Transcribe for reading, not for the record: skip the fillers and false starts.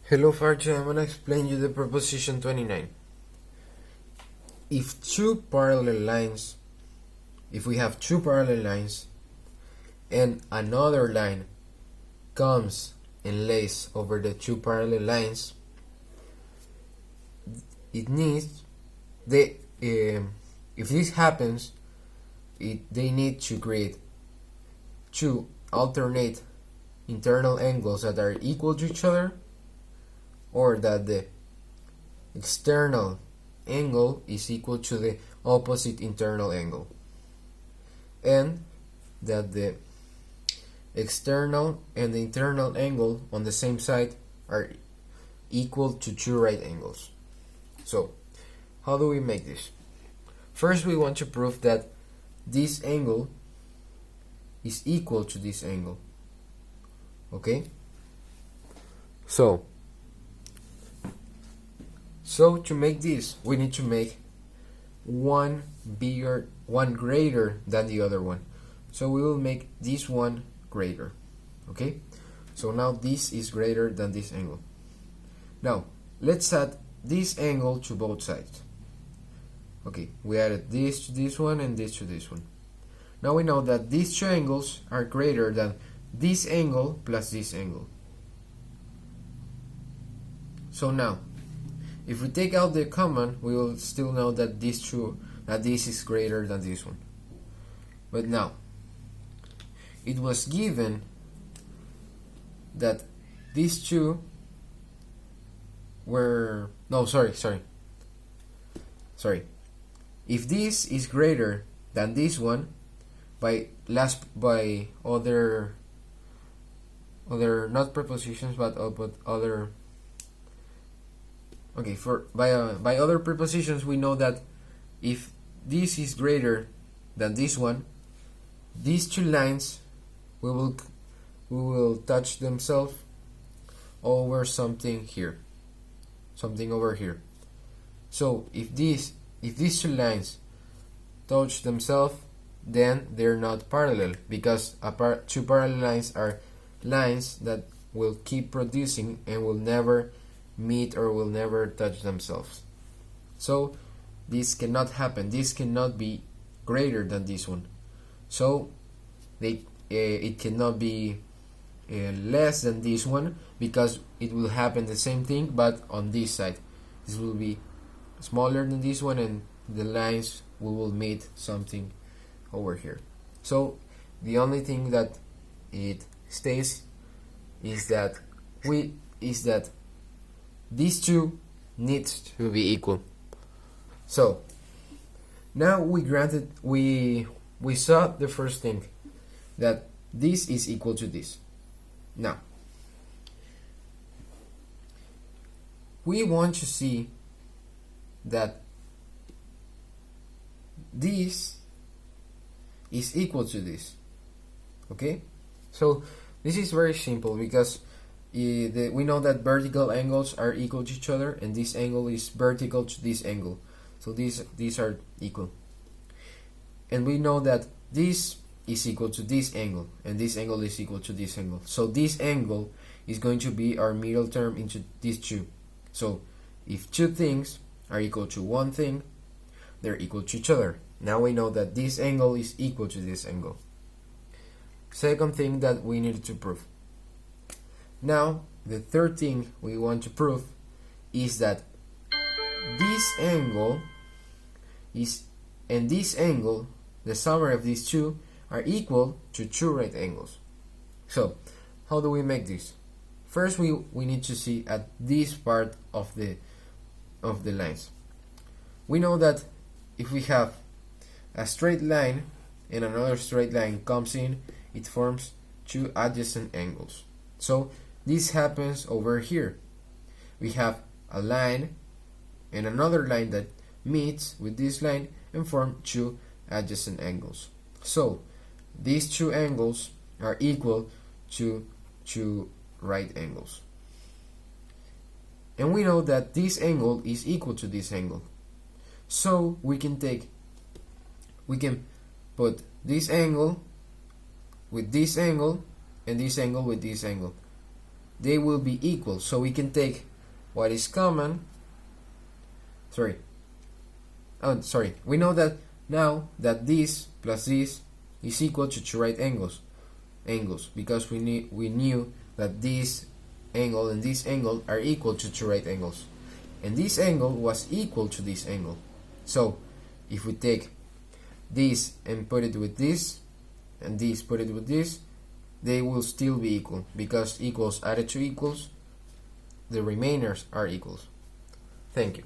Hello Farcha, I'm gonna explain you the proposition 29. If we have two parallel lines and another line comes and lays over the two parallel lines, it needs if this happens, they need to create two alternate internal angles that are equal to each other, or that the external angle is equal to the opposite internal angle, and that the external and the internal angle on the same side are equal to two right angles. So, how do we make this? First, we want to prove that this angle is equal to this angle. Okay? So to make this, we need to make one greater than the other one. So we will make this one greater. Okay? So now this is greater than this angle. Now, let's add this angle to both sides. Okay, we added this to this one and this to this one. Now we know that these two angles are greater than this angle plus this angle. So now, if we take out the common, we will still know that this is greater than this one. But now, it was given that these two were sorry. If this is greater than this one, by other not prepositions but other by other prepositions, we know that if this is greater than this one, these two lines will touch themselves over something over here. So if these two lines touch themselves, then they're not parallel, because two parallel lines are lines that will keep producing and will never meet or will never touch themselves. So this cannot happen. This cannot be greater than this one. So it cannot be less than this one, because it will happen the same thing, but on this side. This will be smaller than this one, and the lines will meet something over here. So the only thing that it stays is that these two needs to be equal. So now we saw the first thing, that this is equal to this. Now we want to see that this is equal to this. Okay, so this is very simple, because we know that vertical angles are equal to each other, and this angle is vertical to this angle, so these are equal. And we know that this is equal to this angle, and this angle is equal to this angle, so this angle is going to be our middle term into these two. So if two things are equal to one thing, they're equal to each other. Now we know that this angle is equal to this angle. Second thing that we needed to prove. Now the third thing we want to prove is that this angle and this angle, the sum of these two, are equal to two right angles. So how do we make this? First, we need to see at this part of the lines. We know that if we have a straight line and another straight line comes in, it forms two adjacent angles. So this happens over here. We have a line and another line that meets with this line and form two adjacent angles. So these two angles are equal to two right angles. And we know that this angle is equal to this angle. So we can put this angle with this angle and this angle with this angle. they will be equal. So we can take what is common. We know that now that this plus this is equal to two right angles because we knew that this angle and this angle are equal to two right angles, and this angle was equal to this angle. So if we take this and put it with this, and this put it with this, they will still be equal, because equals added to equals, the remainders are equals. Thank you.